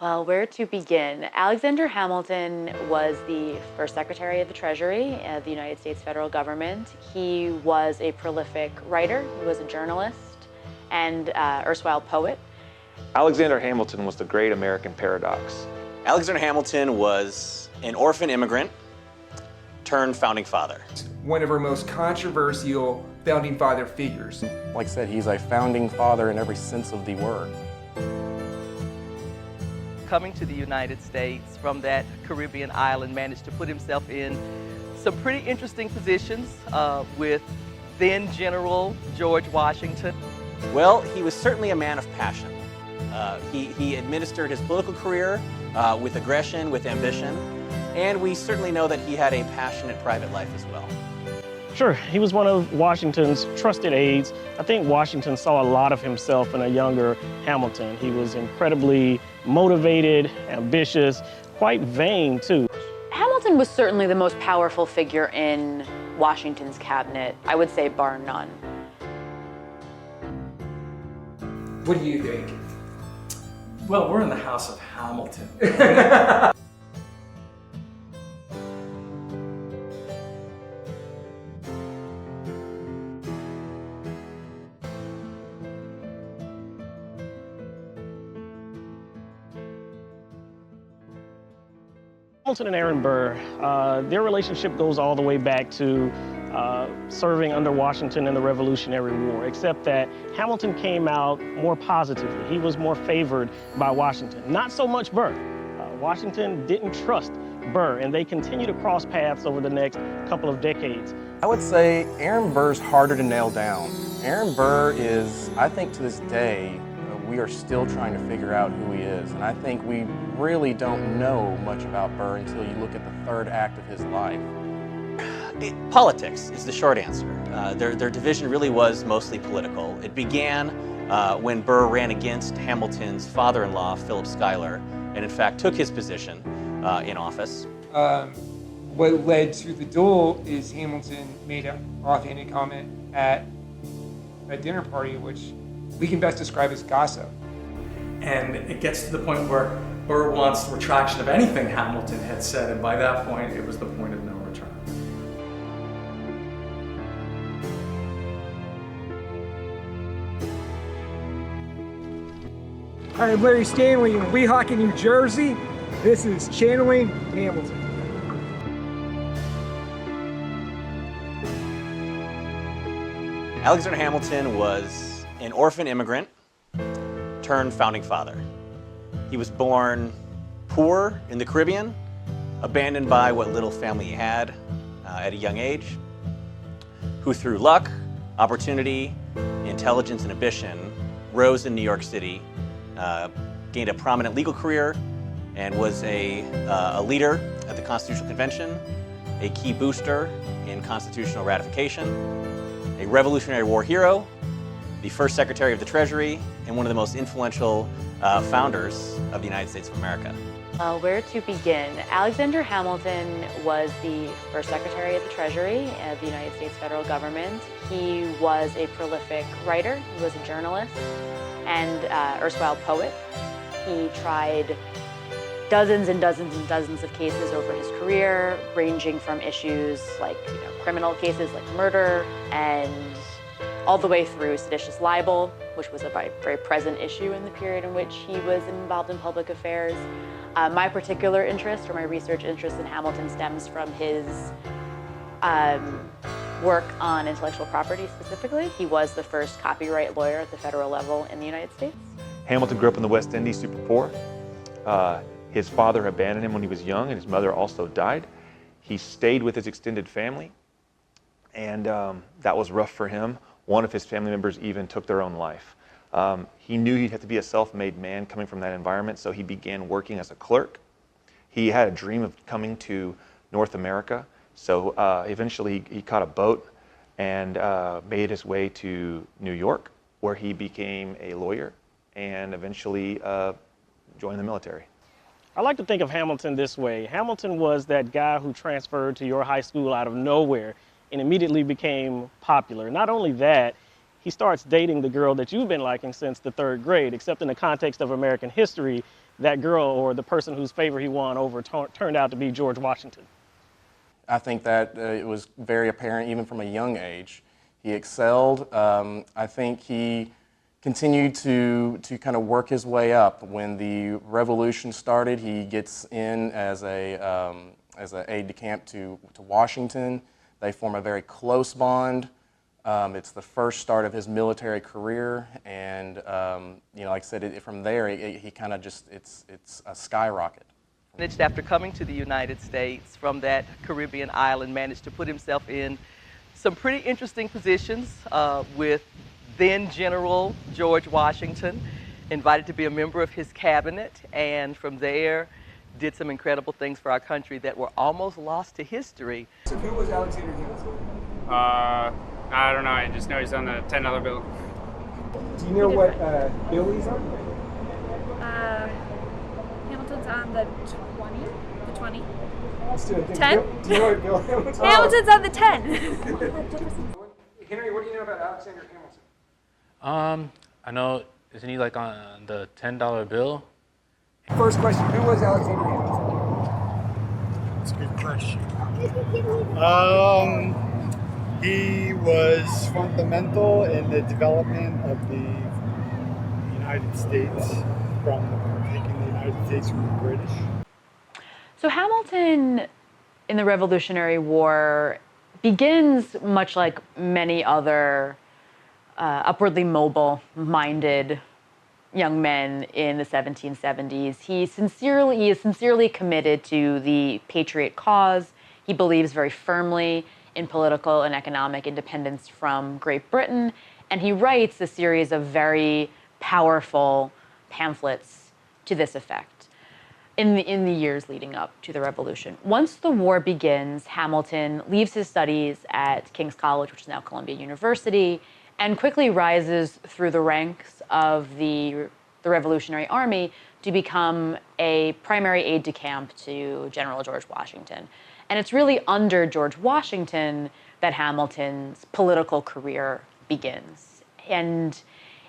Well, where to begin? Alexander Hamilton was the first Secretary of the Treasury of the United States federal government. He was a prolific writer, he was a journalist, and erstwhile poet. Alexander Hamilton was the great American paradox. Alexander Hamilton was an orphan immigrant turned founding father. One of our most controversial founding father figures. Like I said, he's a founding father in every sense of the word. Coming to the United States from that Caribbean island, managed to put himself in some pretty interesting positions with then General George Washington. Well, he was certainly a man of passion. He administered his political career with aggression, with ambition, and we certainly know that he had a passionate private life as well. Sure, he was one of Washington's trusted aides. I think Washington saw a lot of himself in a younger Hamilton. He was incredibly motivated, ambitious, quite vain too. Hamilton was certainly the most powerful figure in Washington's cabinet, I would say bar none. What do you think? Well, we're in the House of Hamilton. Hamilton and Aaron Burr, their relationship goes all the way back to serving under Washington in the Revolutionary War, except that Hamilton came out more positively. He was more favored by Washington, not so much Burr. Washington didn't trust Burr, and they continue to cross paths over the next couple of decades. I would say Aaron Burr's harder to nail down. Aaron Burr is, I think to this day, we are still trying to figure out who he is. And I think we really don't know much about Burr until you look at the third act of his life. Politics is the short answer. Their division really was mostly political. It began when Burr ran against Hamilton's father-in-law, Philip Schuyler, and in fact took his position in office. What led to the duel is Hamilton made an offhanded comment at a dinner party, which we can best describe as gossip. And it gets to the point where Burr wants the retraction of anything Hamilton had said, and by that point, it was the point of no return. Hi, I'm Larry Stanley in Weehawken, New Jersey. This is Channeling Hamilton. Alexander Hamilton was an orphan immigrant turned founding father. He was born poor in the Caribbean, abandoned by what little family he had at a young age, who through luck, opportunity, intelligence, and ambition rose in New York City, gained a prominent legal career, and was a leader at the Constitutional Convention, a key booster in constitutional ratification, a Revolutionary War hero, the first Secretary of the Treasury, and one of the most influential founders of the United States of America. Where to begin? Alexander Hamilton was the first Secretary of the Treasury of the United States federal government. He was a prolific writer, he was a journalist, and erstwhile poet. He tried dozens and dozens and dozens of cases over his career, ranging from issues like criminal cases like murder, and all the way through seditious libel, which was a very present issue in the period in which he was involved in public affairs. My particular interest, or my research interest in Hamilton, stems from his work on intellectual property specifically. He was the first copyright lawyer at the federal level in the United States. Hamilton grew up in the West Indies, super poor. His father abandoned him when he was young, and his mother also died. He stayed with his extended family, and that was rough for him. One of his family members even took their own life. He knew he'd have to be a self-made man coming from that environment, so he began working as a clerk. He had a dream of coming to North America, so eventually he caught a boat and made his way to New York, where he became a lawyer and eventually joined the military. I like to think of Hamilton this way. Hamilton was that guy who transferred to your high school out of nowhere and immediately became popular. Not only that, he starts dating the girl that you've been liking since the 3rd grade, except in the context of American history, that girl or the person whose favor he won over turned out to be George Washington. I think that it was very apparent even from a young age. He excelled. I think he continued to kind of work his way up. When the revolution started, he gets in as an aide-de-camp to Washington. They form a very close bond. It's the first start of his military career, and like I said, from there he kind of just it's a skyrocket. After coming to the United States from that Caribbean island, managed to put himself in some pretty interesting positions with then General George Washington, invited to be a member of his cabinet, and from there did some incredible things for our country that were almost lost to history. So who was Alexander Hamilton? I don't know, I just know he's on the $10 bill. Do you know what bill he's on? Hamilton's on the 20? The 20? Let's do it. 10? Do you know what bill Hamilton's on? Hamilton's on the 10. Henry, what do you know about Alexander Hamilton? I know, isn't he like on the $10 bill? First question, who was Alexander Hamilton? That's a good question. He was fundamental in the development of the United States, from taking the United States from the British. So Hamilton in the Revolutionary War begins much like many other upwardly mobile-minded young men in the 1770s. He is sincerely committed to the patriot cause. He believes very firmly in political and economic independence from Great Britain, and he writes a series of very powerful pamphlets to this effect in the years leading up to the Revolution. Once the war begins, Hamilton leaves his studies at King's College, which is now Columbia University, and quickly rises through the ranks of the Revolutionary Army to become a primary aide-de-camp to General George Washington. And it's really under George Washington that Hamilton's political career begins. And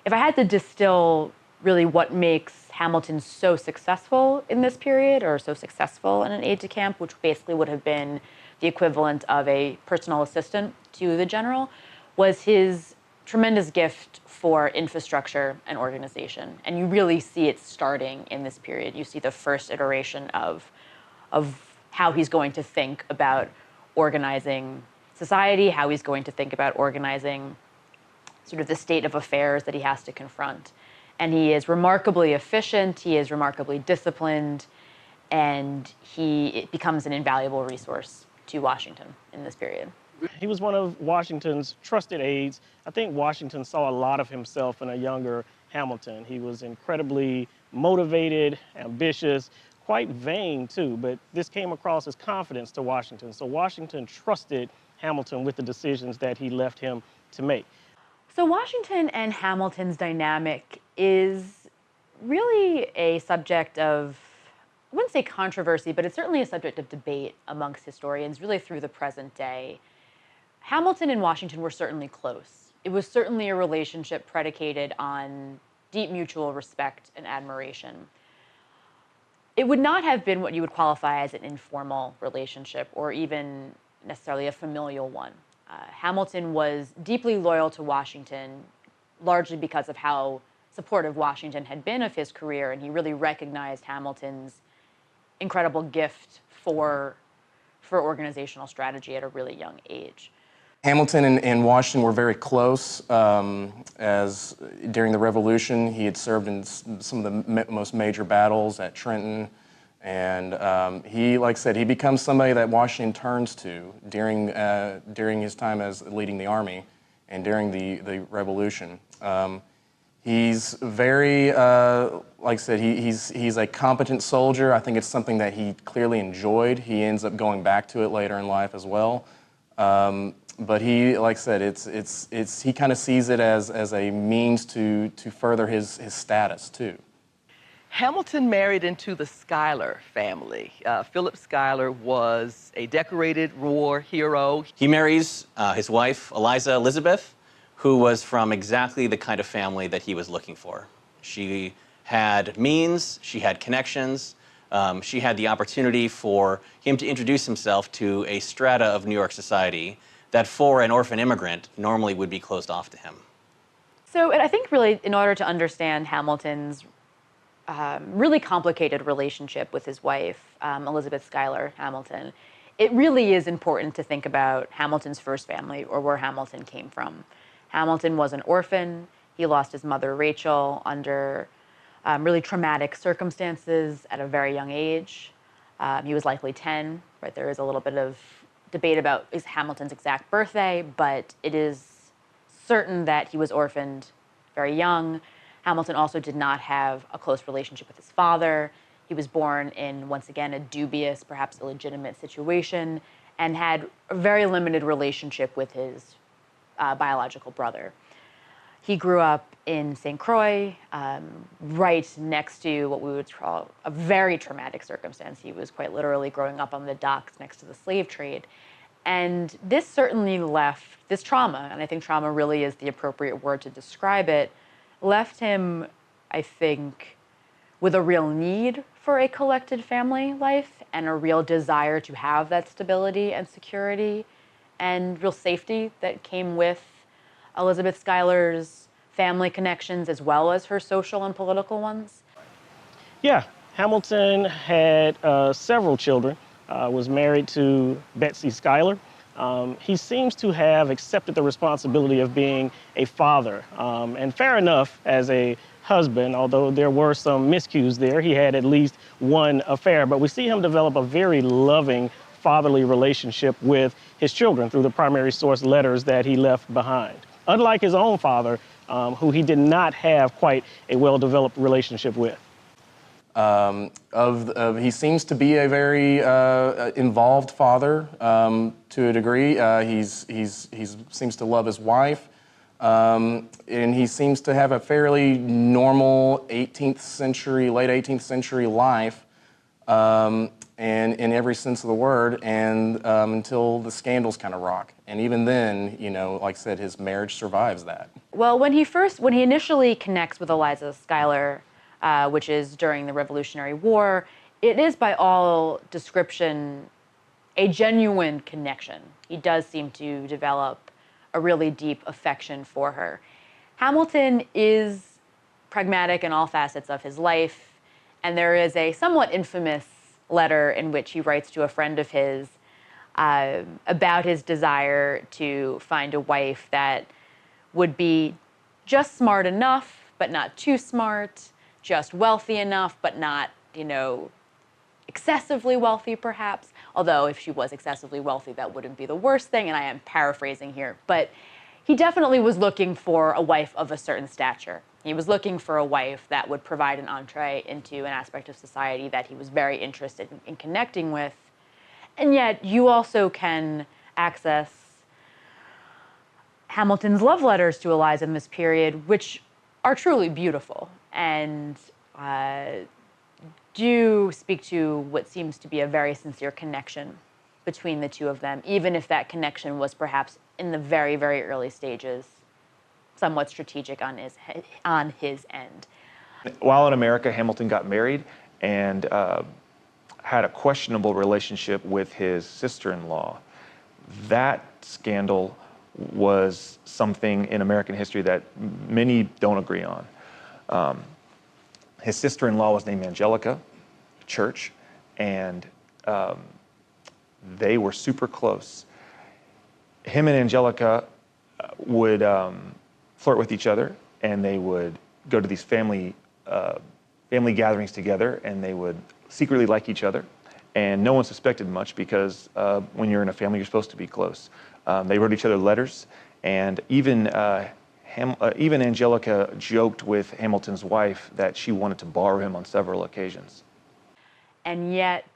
if I had to distill really what makes Hamilton so successful in this period, or so successful in an aide-de-camp, which basically would have been the equivalent of a personal assistant to the general, was his tremendous gift for infrastructure and organization. And you really see it starting in this period. You see the first iteration of how he's going to think about organizing society, how he's going to think about organizing sort of the state of affairs that he has to confront. And he is remarkably efficient, he is remarkably disciplined, and it becomes an invaluable resource to Washington in this period. He was one of Washington's trusted aides. I think Washington saw a lot of himself in a younger Hamilton. He was incredibly motivated, ambitious, quite vain too, but this came across as confidence to Washington. So Washington trusted Hamilton with the decisions that he left him to make. So Washington and Hamilton's dynamic is really a subject of, I wouldn't say controversy, but it's certainly a subject of debate amongst historians really through the present day. Hamilton and Washington were certainly close. It was certainly a relationship predicated on deep mutual respect and admiration. It would not have been what you would qualify as an informal relationship or even necessarily a familial one. Hamilton was deeply loyal to Washington, largely because of how supportive Washington had been of his career, and he really recognized Hamilton's incredible gift for organizational strategy at a really young age. Hamilton and Washington were very close. As during the Revolution, he had served in some of the most major battles at Trenton. And he, like I said, he becomes somebody that Washington turns to during his time as leading the army and during the Revolution. He's very, like I said, he's a competent soldier. I think it's something that he clearly enjoyed. He ends up going back to it later in life as well. But he, like I said, he kind of sees it as a means to further his status too. Hamilton married into the Schuyler family. Philip Schuyler was a decorated war hero. He marries his wife, Eliza Elizabeth, who was from exactly the kind of family that he was looking for. She had means, she had connections, she had the opportunity for him to introduce himself to a strata of New York society that for an orphan immigrant normally would be closed off to him. So I think really in order to understand Hamilton's really complicated relationship with his wife, Elizabeth Schuyler Hamilton, it really is important to think about Hamilton's first family, or where Hamilton came from. Hamilton was an orphan. He lost his mother, Rachel, under really traumatic circumstances at a very young age. He was likely 10, right? There is a little bit of debate about is Hamilton's exact birthday, but it is certain that he was orphaned very young. Hamilton also did not have a close relationship with his father. He was born in, once again, a dubious, perhaps illegitimate situation, and had a very limited relationship with his biological brother. He grew up in St. Croix, right next to what we would call a very traumatic circumstance. He was quite literally growing up on the docks next to the slave trade. And this certainly left, this trauma, and I think trauma really is the appropriate word to describe it, left him, I think, with a real need for a collected family life and a real desire to have that stability and security and real safety that came with Elizabeth Schuyler's family connections as well as her social and political ones. Yeah, Hamilton had several children, was married to Betsy Schuyler. He seems to have accepted the responsibility of being a father, and fair enough as a husband, although there were some miscues there. He had at least one affair, but we see him develop a very loving fatherly relationship with his children through the primary source letters that he left behind. Unlike his own father, who he did not have quite a well-developed relationship with. He seems to be a very involved father to a degree. He seems to love his wife, and he seems to have a fairly normal 18th century, late 18th century life, and in every sense of the word, and until the scandals kind of rock. And even then, you know, like I said, his marriage survives that. Well, when he initially connects with Eliza Schuyler, which is during the Revolutionary War, it is by all description a genuine connection. He does seem to develop a really deep affection for her. Hamilton is pragmatic in all facets of his life, and there is a somewhat infamous letter in which he writes to a friend of his about his desire to find a wife that would be just smart enough, but not too smart, just wealthy enough, but not, you know, excessively wealthy perhaps. Although if she was excessively wealthy, that wouldn't be the worst thing, and I am paraphrasing here. But he definitely was looking for a wife of a certain stature. He was looking for a wife that would provide an entree into an aspect of society that he was very interested in connecting with. And yet you also can access Hamilton's love letters to Eliza in this period, which are truly beautiful and do speak to what seems to be a very sincere connection between the two of them, even if that connection was perhaps in the very, very early stages somewhat strategic on his end. While in America, Hamilton got married and had a questionable relationship with his sister-in-law. That scandal was something in American history that many don't agree on. His sister-in-law was named Angelica Church, and they were super close. Him and Angelica would flirt with each other, and they would go to these family gatherings together, and they would secretly like each other. And no one suspected much because when you're in a family, you're supposed to be close. They wrote each other letters, and even Angelica joked with Hamilton's wife that she wanted to borrow him on several occasions. And yet,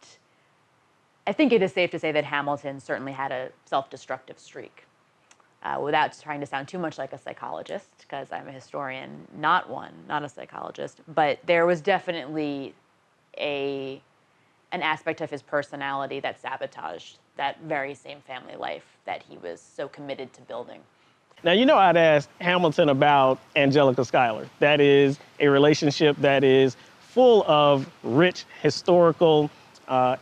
I think it is safe to say that Hamilton certainly had a self-destructive streak. Without trying to sound too much like a psychologist, because I'm a historian, not a psychologist, but there was definitely an aspect of his personality that sabotaged that very same family life that he was so committed to building. Now, you know I'd asked Hamilton about Angelica Schuyler. That is a relationship that is full of rich historical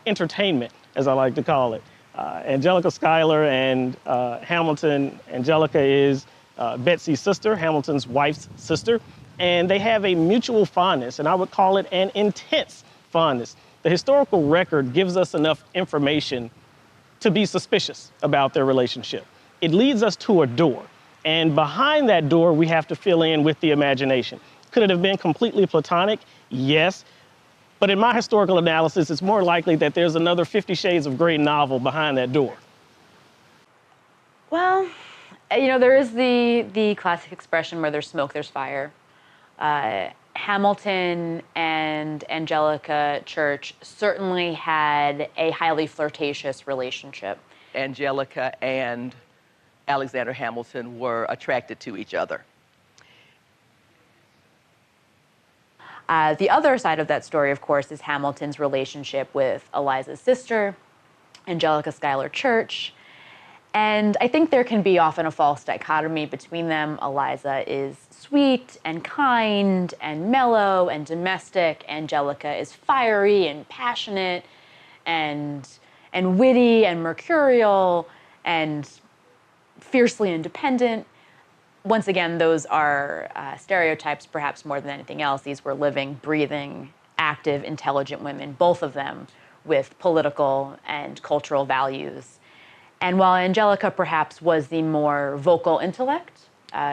entertainment, as I like to call it. Angelica Schuyler and Hamilton, Angelica is Betsy's sister, Hamilton's wife's sister, and they have a mutual fondness, and I would call it an intense fondness. The historical record gives us enough information to be suspicious about their relationship. It leads us to a door, and behind that door, we have to fill in with the imagination. Could it have been completely platonic? Yes. But in my historical analysis, it's more likely that there's another 50 Shades of Grey novel behind that door. Well, you know, there is the classic expression, where there's smoke, there's fire. Hamilton and Angelica Church certainly had a highly flirtatious relationship. Angelica and Alexander Hamilton were attracted to each other. The other side of that story, of course, is Hamilton's relationship with Eliza's sister, Angelica Schuyler Church. And I think there can be often a false dichotomy between them. Eliza is sweet and kind and mellow and domestic. Angelica is fiery and passionate and witty and mercurial and fiercely independent. Once again, those are stereotypes, perhaps more than anything else. These were living, breathing, active, intelligent women, both of them with political and cultural values. And while Angelica perhaps was the more vocal intellect,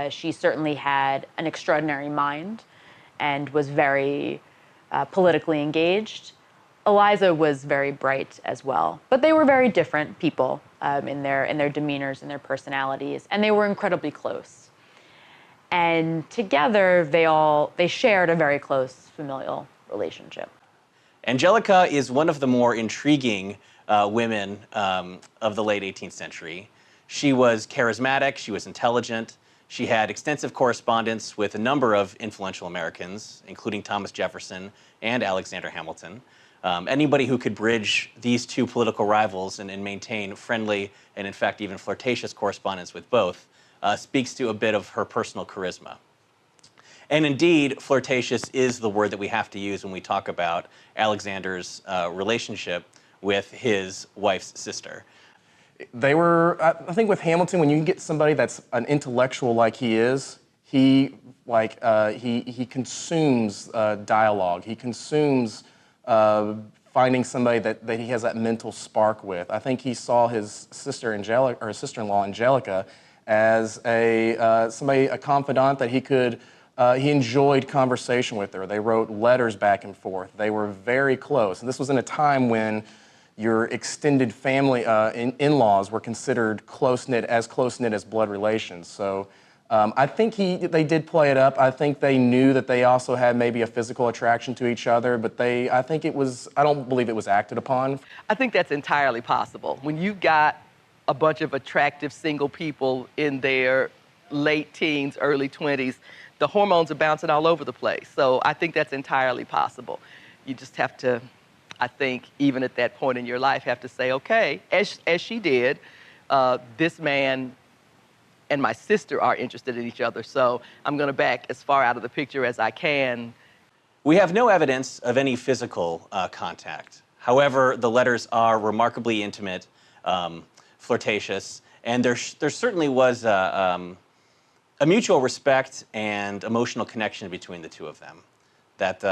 she certainly had an extraordinary mind and was very politically engaged. Eliza was very bright as well, but they were very different people in their demeanors and their personalities, and they were incredibly close. And together, they shared a very close familial relationship. Angelica is one of the more intriguing women of the late 18th century. She was charismatic, she was intelligent, she had extensive correspondence with a number of influential Americans, including Thomas Jefferson and Alexander Hamilton. Anybody who could bridge these two political rivals and maintain friendly and, in fact, even flirtatious correspondence with both speaks to a bit of her personal charisma. And indeed, flirtatious is the word that we have to use when we talk about Alexander's relationship with his wife's sister. They were, I think with Hamilton, when you can get somebody that's an intellectual like he is, he consumes dialogue. He consumes finding somebody that he has that mental spark with. I think he saw his sister Angelica, or his sister-in-law Angelica, as a confidant that he could. He enjoyed conversation with her. They wrote letters back and forth. They were very close. And this was in a time when your extended family in-laws were considered close-knit as blood relations. So I think they did play it up. I think they knew that they also had maybe a physical attraction to each other, but I don't believe it was acted upon. I think that's entirely possible. When you've got a bunch of attractive single people in their late teens, early 20s, the hormones are bouncing all over the place. So I think that's entirely possible. You just have to, I think, even at that point in your life, have to say, okay, as she did, this man and my sister are interested in each other, so I'm going to back as far out of the picture as I can. We have no evidence of any physical contact. However, the letters are remarkably intimate, flirtatious, and there certainly was a mutual respect and emotional connection between the two of them that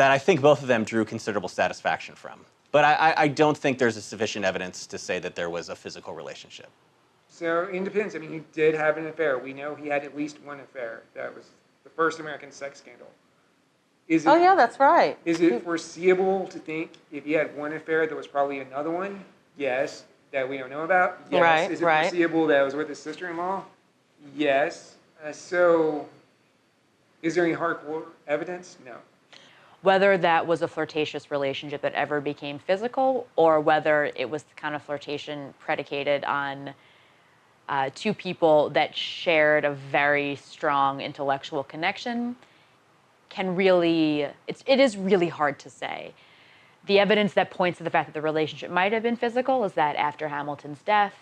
I think both of them drew considerable satisfaction from. But I don't think there's sufficient evidence to say that there was a physical relationship. So it depends. I mean, he did have an affair. We know he had at least one affair. That was the first American sex scandal. Oh, yeah, that's right. Is it foreseeable to think if he had one affair, there was probably another one? Yes. That we don't know about? Yes. Right, Is it right. foreseeable that it was with his sister-in-law? Yes. So is there any hardcore evidence? No. Whether that was a flirtatious relationship that ever became physical, or whether it was the kind of flirtation predicated on two people that shared a very strong intellectual connection, it is really hard to say. The evidence that points to the fact that the relationship might have been physical is that after Hamilton's death,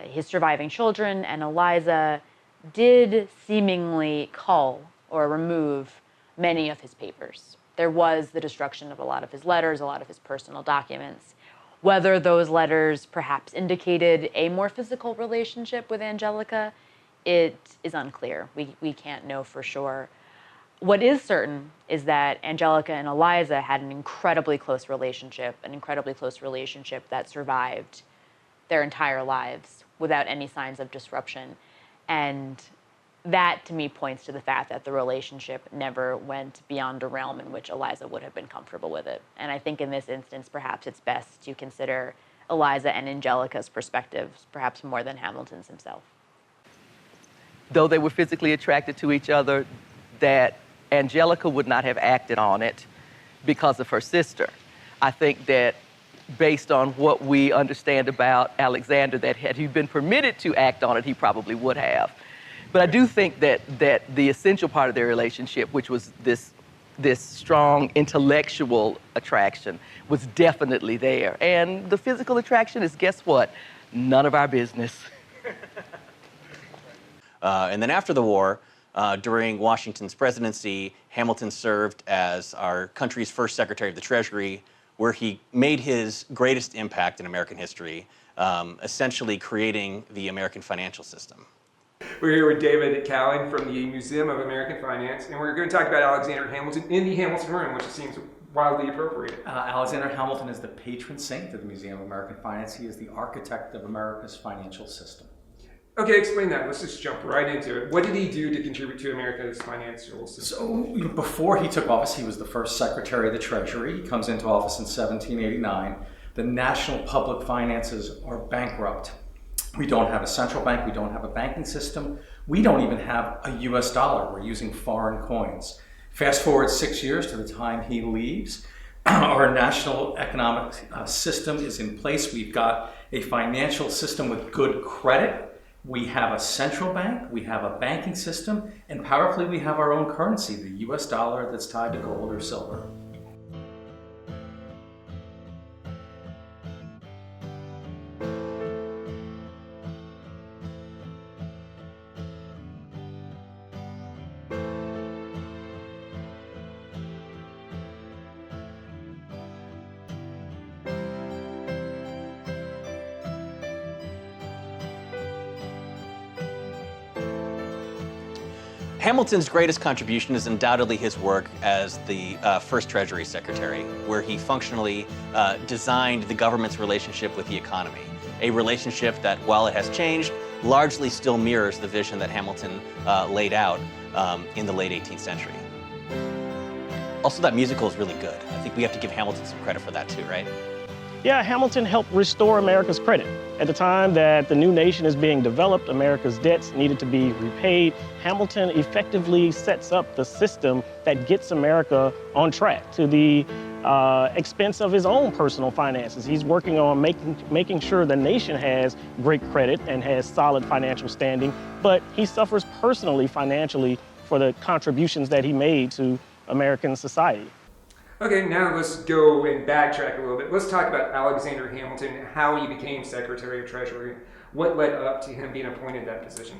his surviving children and Eliza did seemingly cull or remove many of his papers. There was the destruction of a lot of his letters, a lot of his personal documents. Whether those letters perhaps indicated a more physical relationship with Angelica, it is unclear. We can't know for sure. What is certain is that Angelica and Eliza had an incredibly close relationship that survived their entire lives without any signs of disruption. And that, to me, points to the fact that the relationship never went beyond a realm in which Eliza would have been comfortable with it. And I think in this instance, perhaps it's best to consider Eliza and Angelica's perspectives, perhaps more than Hamilton's himself. Though they were physically attracted to each other, that Angelica would not have acted on it because of her sister. I think that based on what we understand about Alexander, that had he been permitted to act on it, he probably would have. But I do think that the essential part of their relationship, which was this strong intellectual attraction, was definitely there. And the physical attraction is, guess what? None of our business. And then after the war, during Washington's presidency, Hamilton served as our country's first Secretary of the Treasury, where he made his greatest impact in American history, essentially creating the American financial system. We're here with David Cowan from the Museum of American Finance, and we're going to talk about Alexander Hamilton in the Hamilton Room, which seems wildly appropriate. Alexander Hamilton is the patron saint of the Museum of American Finance. He is the architect of America's financial system. Okay, explain that. Let's just jump right into it. What did he do to contribute to America's financial system? So, before he took office, he was the first Secretary of the Treasury. He comes into office in 1789. The national public finances are bankrupt. We don't have a central bank. We don't have a banking system. We don't even have a US dollar. We're using foreign coins. Fast forward 6 years to the time he leaves. Our national economic system is in place. We've got a financial system with good credit. We have a central bank, we have a banking system, and powerfully we have our own currency, the US dollar that's tied to gold or silver. Hamilton's greatest contribution is undoubtedly his work as the first Treasury Secretary, where he functionally designed the government's relationship with the economy, a relationship that, while it has changed, largely still mirrors the vision that Hamilton laid out in the late 18th century. Also, that musical is really good. I think we have to give Hamilton some credit for that too, right? Yeah, Hamilton helped restore America's credit. At the time that the new nation is being developed, America's debts needed to be repaid. Hamilton effectively sets up the system that gets America on track to the expense of his own personal finances. He's working on making sure the nation has great credit and has solid financial standing, but he suffers personally financially for the contributions that he made to American society. Okay, now let's go and backtrack a little bit. Let's talk about Alexander Hamilton, how he became Secretary of Treasury. What led up to him being appointed that position?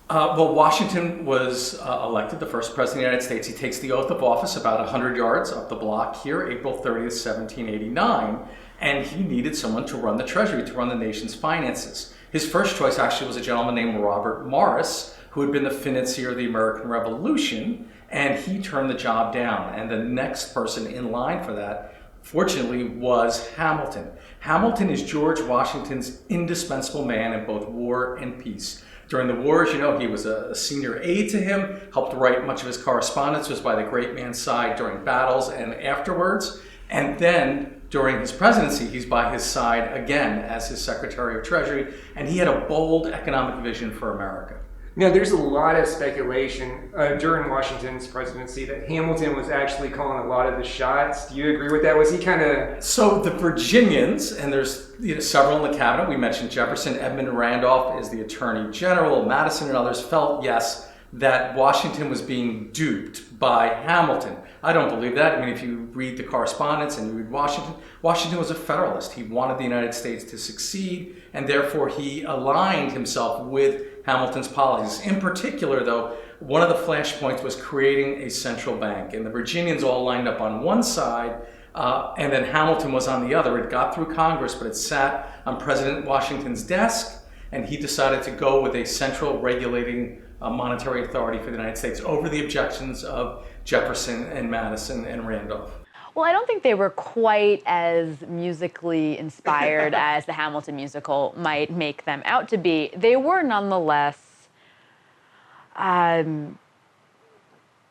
Well, Washington was elected the first president of the United States. He takes the oath of office about 100 yards up the block here, April 30th, 1789, and he needed someone to run the Treasury, to run the nation's finances. His first choice actually was a gentleman named Robert Morris, who had been the financier of the American Revolution, and he turned the job down. And the next person in line for that, fortunately, was Hamilton. Hamilton is George Washington's indispensable man in both war and peace. During the war, as you know, he was a senior aide to him, helped write much of his correspondence, was by the great man's side during battles and afterwards. And then during his presidency, he's by his side again as his Secretary of Treasury, and he had a bold economic vision for America. Now, there's a lot of speculation during Washington's presidency that Hamilton was actually calling a lot of the shots. Do you agree with that? Was he kind of... So the Virginians, and there's several in the cabinet, we mentioned Jefferson, Edmund Randolph is the Attorney General, Madison and others felt, yes, that Washington was being duped by Hamilton. I don't believe that. I mean, if you read the correspondence and you read Washington was a Federalist. He wanted the United States to succeed, and therefore he aligned himself with Hamilton's policies. In particular, though, one of the flashpoints was creating a central bank, and the Virginians all lined up on one side, and then Hamilton was on the other. It got through Congress, but it sat on President Washington's desk, and he decided to go with a central regulating monetary authority for the United States over the objections of Jefferson and Madison and Randolph. Well, I don't think they were quite as musically inspired as the Hamilton musical might make them out to be. They were nonetheless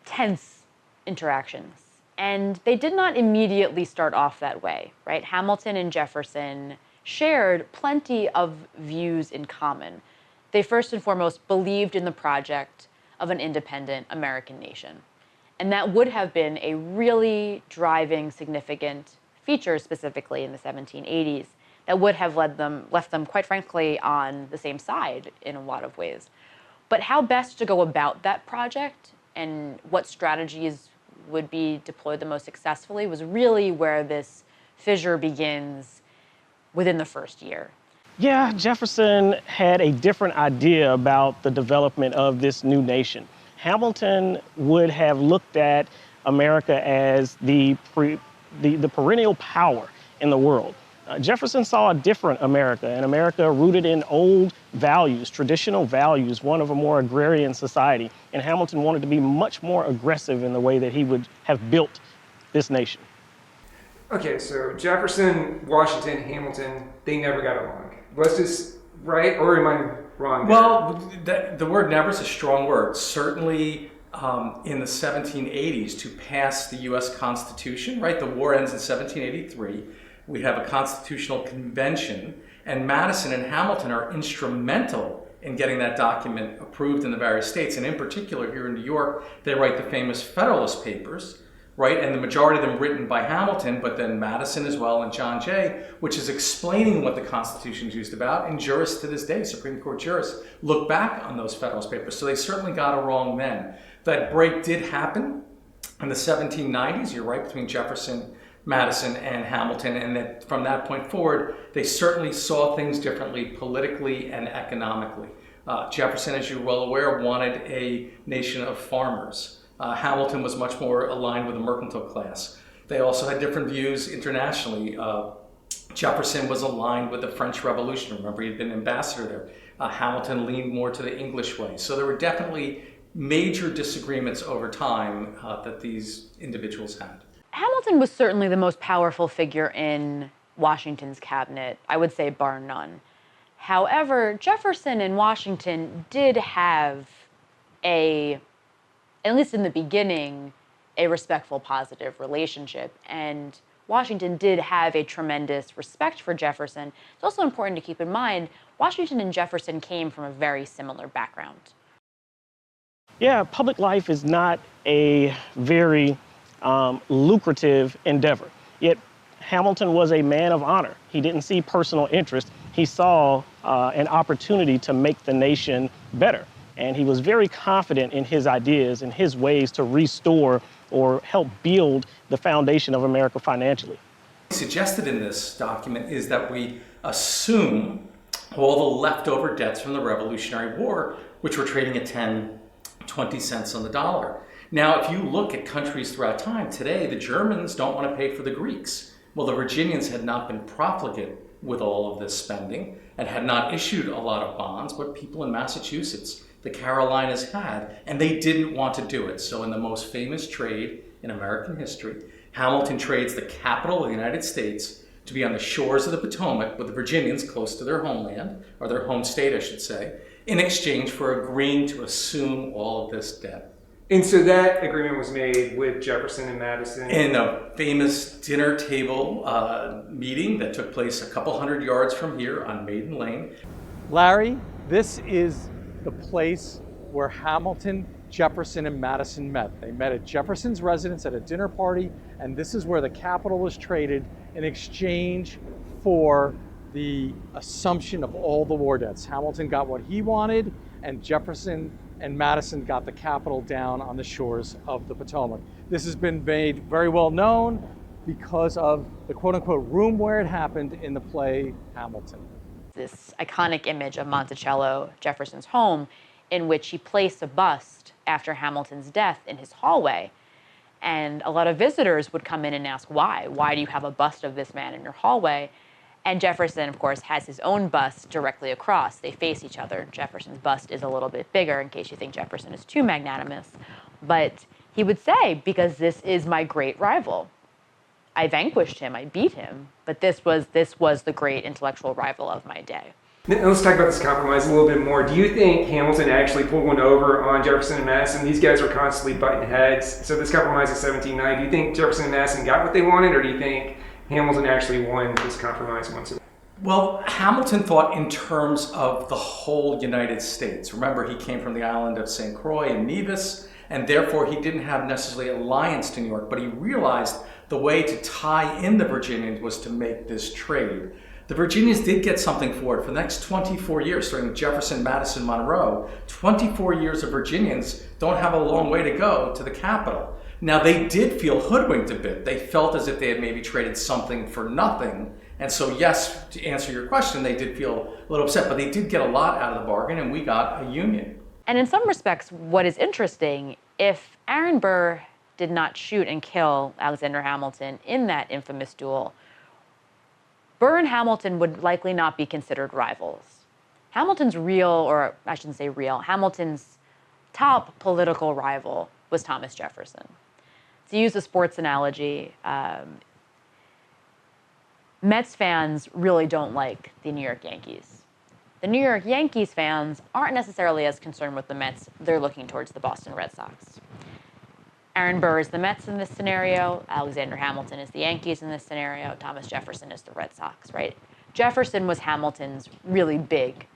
tense interactions. And they did not immediately start off that way, right? Hamilton and Jefferson shared plenty of views in common. They first and foremost believed in the project of an independent American nation. And that would have been a really driving, significant feature, specifically in the 1780s, that would have left them, quite frankly, on the same side in a lot of ways. But how best to go about that project and what strategies would be deployed the most successfully was really where this fissure begins within the first year. Yeah, Jefferson had a different idea about the development of this new nation. Hamilton would have looked at America as the perennial power in the world. Jefferson saw a different America, an America rooted in old values, traditional values, one of a more agrarian society. And Hamilton wanted to be much more aggressive in the way that he would have built this nation. Okay, so Jefferson, Washington, Hamilton, they never got along. Was this right, or am I wrong there? Well, the word never is a strong word. Certainly in the 1780s, to pass the U.S. Constitution, right? The war ends in 1783. We have a constitutional convention, and Madison and Hamilton are instrumental in getting that document approved in the various states. And in particular, here in New York, they write the famous Federalist Papers, right? And the majority of them written by Hamilton, but then Madison as well and John Jay, which is explaining what the Constitution is used about. And jurists to this day, Supreme Court jurists, look back on those Federalist Papers. So they certainly got it wrong then. That break did happen in the 1790s, you're right, between Jefferson, Madison, and Hamilton. And that from that point forward, they certainly saw things differently politically and economically. Jefferson, as you're well aware, wanted a nation of farmers. Hamilton was much more aligned with the mercantile class. They also had different views internationally. Jefferson was aligned with the French Revolution. Remember, he had been ambassador there. Hamilton leaned more to the English way. So there were definitely major disagreements over time that these individuals had. Hamilton was certainly the most powerful figure in Washington's cabinet, I would say bar none. However, Jefferson and Washington did have at least in the beginning, a respectful, positive relationship. And Washington did have a tremendous respect for Jefferson. It's also important to keep in mind, Washington and Jefferson came from a very similar background. Yeah, public life is not a very lucrative endeavor. Yet Hamilton was a man of honor. He didn't see personal interest. He saw an opportunity to make the nation better. And he was very confident in his ideas and his ways to restore or help build the foundation of America financially. Suggested in this document is that we assume all the leftover debts from the Revolutionary War, which were trading at 10, 20 cents on the dollar. Now, if you look at countries throughout time, today the Germans don't want to pay for the Greeks. Well, the Virginians had not been profligate with all of this spending and had not issued a lot of bonds, but people in Massachusetts, the Carolinas had, and they didn't want to do it. So in the most famous trade in American history, Hamilton trades the capital of the United States to be on the shores of the Potomac with the Virginians close to their homeland, or their home state, I should say, in exchange for agreeing to assume all of this debt. And so that agreement was made with Jefferson and Madison? In a famous dinner table meeting that took place a couple hundred yards from here on Maiden Lane. Larry, this is the place where Hamilton, Jefferson, and Madison met. They met at Jefferson's residence at a dinner party, and this is where the capital was traded in exchange for the assumption of all the war debts. Hamilton got what he wanted, and Jefferson and Madison got the capital down on the shores of the Potomac. This has been made very well known because of the quote-unquote room where it happened in the play Hamilton. This iconic image of Monticello, Jefferson's home, in which he placed a bust after Hamilton's death in his hallway. And a lot of visitors would come in and ask, why? Why do you have a bust of this man in your hallway? And Jefferson, of course, has his own bust directly across. They face each other. Jefferson's bust is a little bit bigger, in case you think Jefferson is too magnanimous. But he would say, because this is my great rival. I vanquished him, I beat him, but this was the great intellectual rival of my day. Now, let's talk about this compromise a little bit more. Do you think Hamilton actually pulled one over on Jefferson and Madison? These guys were constantly butting heads. So this compromise of 1790, do you think Jefferson and Madison got what they wanted, or do you think Hamilton actually won this compromise once? Well, Hamilton thought in terms of the whole United States. Remember, he came from the island of St. Croix and Nevis, and therefore he didn't have necessarily alliance to New York, but he realized the way to tie in the Virginians was to make this trade. The Virginians did get something for it. For the next 24 years, starting with Jefferson, Madison, Monroe, 24 years of Virginians don't have a long way to go to the capital. Now, they did feel hoodwinked a bit. They felt as if they had maybe traded something for nothing. And so, yes, to answer your question, they did feel a little upset, but they did get a lot out of the bargain, and we got a union. And in some respects, what is interesting, if Aaron Burr did not shoot and kill Alexander Hamilton in that infamous duel, Burr and Hamilton would likely not be considered rivals. Hamilton's Hamilton's top political rival was Thomas Jefferson. To use a sports analogy, Mets fans really don't like the New York Yankees. The New York Yankees fans aren't necessarily as concerned with the Mets. They're looking towards the Boston Red Sox. Aaron Burr is the Mets in this scenario. Alexander Hamilton is the Yankees in this scenario. Thomas Jefferson is the Red Sox, right? Jefferson was Hamilton's really big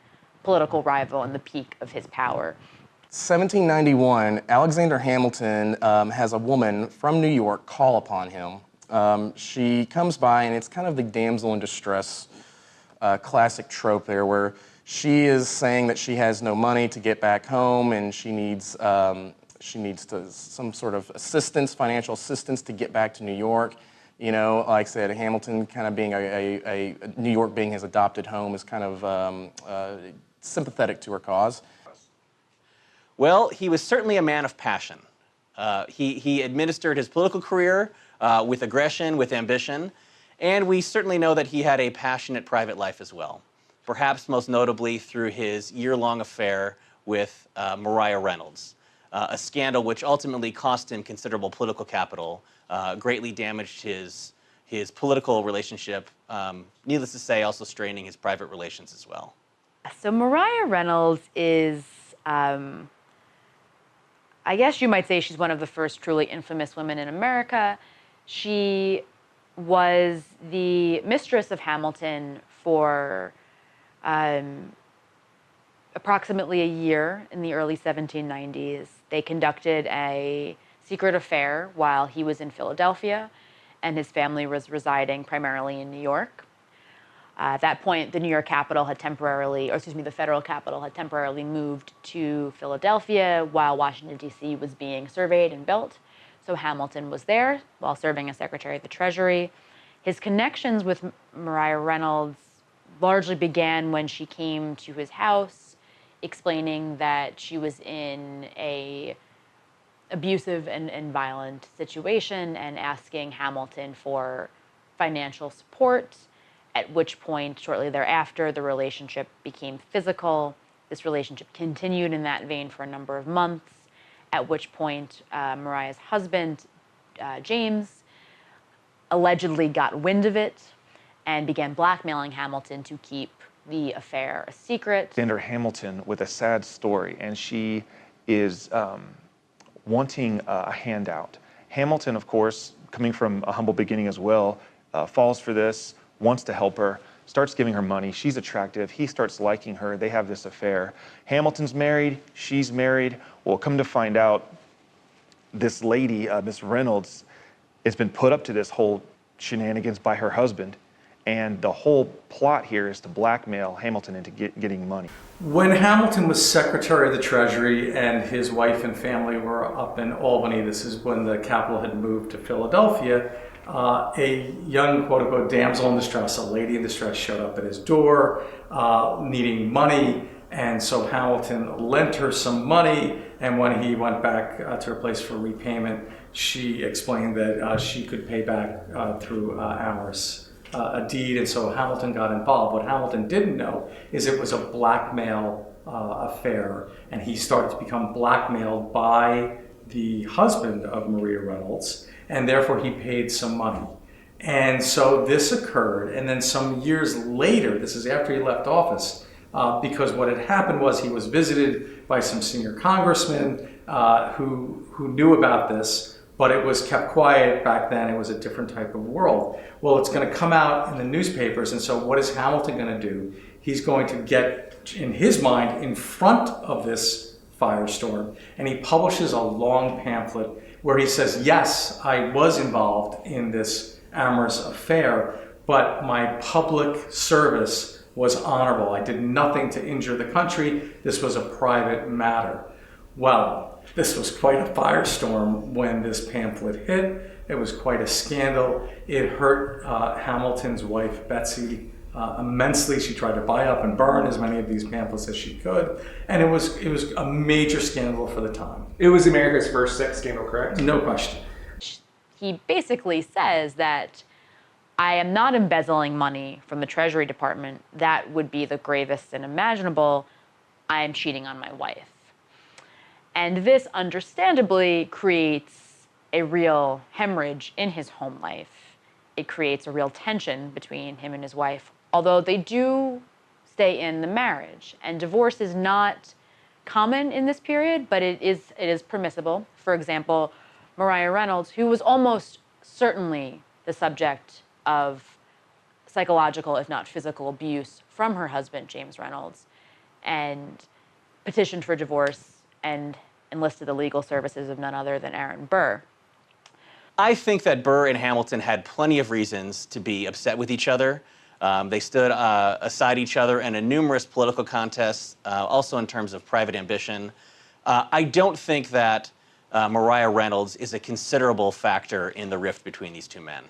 political rival in the peak of his power. 1791, Alexander Hamilton has a woman from New York call upon him. She comes by, and it's kind of the damsel in distress classic trope there, where she is saying that she has no money to get back home, and she needs some sort of assistance, financial assistance, to get back to New York. You know, like I said, Hamilton kind of being New York being his adopted home is kind of sympathetic to her cause. Well, he was certainly a man of passion. He administered his political career with aggression, with ambition, and we certainly know that he had a passionate private life as well, perhaps most notably through his year-long affair with Maria Reynolds, a scandal which ultimately cost him considerable political capital, greatly damaged his political relationship, needless to say, also straining his private relations as well. So Maria Reynolds is, I guess you might say she's one of the first truly infamous women in America. She was the mistress of Hamilton for approximately a year in the early 1790s. They conducted a secret affair while he was in Philadelphia, and his family was residing primarily in New York. At that point, the New York capital had the federal capital had temporarily moved to Philadelphia while Washington, D.C. was being surveyed and built. So Hamilton was there while serving as Secretary of the Treasury. His connections with Maria Reynolds largely began when she came to his house, explaining that she was in a abusive and violent situation and asking Hamilton for financial support, at which point, shortly thereafter, the relationship became physical. This relationship continued in that vein for a number of months, at which point Maria's husband, James, allegedly got wind of it and began blackmailing Hamilton to keep the affair a secret. Alexander Hamilton with a sad story, and she is wanting a handout. Hamilton, of course, coming from a humble beginning as well, falls for this, wants to help her, starts giving her money. She's attractive. He starts liking her. They have this affair. Hamilton's married. She's married. Well, come to find out, this lady, Miss Reynolds, has been put up to this whole shenanigans by her husband, And the whole plot here is to blackmail Hamilton into getting money. When Hamilton was Secretary of the Treasury and his wife and family were up in Albany, this is when the capital had moved to Philadelphia, a young quote-unquote damsel in distress, a lady in distress, showed up at his door needing money, and so Hamilton lent her some money, and when he went back to her place for repayment, she explained that she could pay back through amorous a deed, and so Hamilton got involved. What Hamilton didn't know is it was a blackmail affair, and he started to become blackmailed by the husband of Maria Reynolds, and therefore he paid some money. And so this occurred, and then some years later, this is after he left office, because what had happened was he was visited by some senior congressmen who knew about this, but it was kept quiet back then. It was a different type of world. Well, it's going to come out in the newspapers, and so what is Hamilton going to do? He's going to get, in his mind, in front of this firestorm, and he publishes a long pamphlet where he says, yes, I was involved in this amorous affair, but my public service was honorable. I did nothing to injure the country. This was a private matter. Well, this was quite a firestorm when this pamphlet hit. It was quite a scandal. It hurt Hamilton's wife, Betsy, immensely. She tried to buy up and burn as many of these pamphlets as she could, and it was a major scandal for the time. It was America's first sex scandal, correct? No question. He basically says that I am not embezzling money from the Treasury Department. That would be the gravest sin imaginable. I am cheating on my wife. And this understandably creates a real hemorrhage in his home life. It creates a real tension between him and his wife, although they do stay in the marriage. And divorce is not common in this period, but it is permissible. For example, Maria Reynolds, who was almost certainly the subject of psychological, if not physical, abuse from her husband, James Reynolds, and petitioned for divorce and enlisted the legal services of none other than Aaron Burr. I think that Burr and Hamilton had plenty of reasons to be upset with each other. They stood aside each other in numerous political contests, also in terms of private ambition. I don't think that Maria Reynolds is a considerable factor in the rift between these two men.